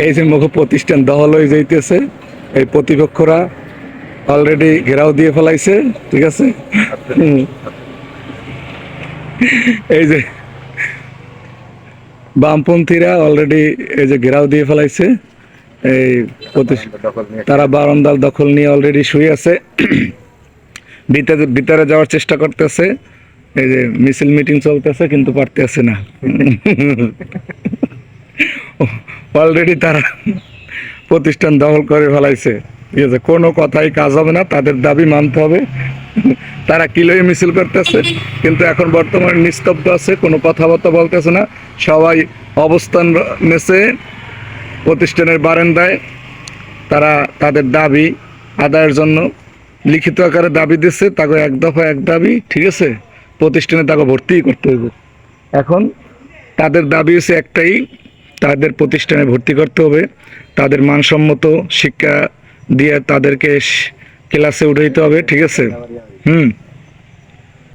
এই যে মুখ প্রতিষ্ঠান দখল হয়ে যাইতেছে, এই প্রতিপক্ষরা অলরেডি ঘেরাও দিয়ে ফেলাইছে, ঠিক আছে। এই যে বামপন্থীরা অলরেডি এই যে ঘেরাও দিয়ে ফেলাইছে, এই তারা বারান্দার দখল নিয়ে অলরেডি শুয়ে আছে, ভিতরে যাওয়ার চেষ্টা করতেছে। এই যে মিছিল মিটিং চলতেছে কিন্তু পারতেছে না। অলরেডি তারা প্রতিষ্ঠান দখল করে ফেলাইছে, ঠিক আছে। কোনো কথাই কাজ হবে না, তাদের দাবি মানতে হবে। তারা কিলোই মিছিল করতেছে কিন্তু এখন বর্তমানে নিস্তব্ধ আছে, কোনো কথাবার্তা বলতেছে না। সবাই অবস্থান নেছে প্রতিষ্ঠানের বারান্দায়। তারা তাদের দাবি আদায়ের জন্য লিখিত আকারে দাবি দিচ্ছে, তাকে এক দফা এক দাবি, ঠিক আছে। প্রতিষ্ঠানে তাকে ভর্তি করতে হবে। এখন তাদের দাবি হচ্ছে একটাই, তাদের প্রতিষ্ঠানে ভর্তি করতে হবে, তাদের মানসম্মত শিক্ষা দিয়ে তাদেরকে ক্লাসে উঠাইতে হবে, ঠিক আছে।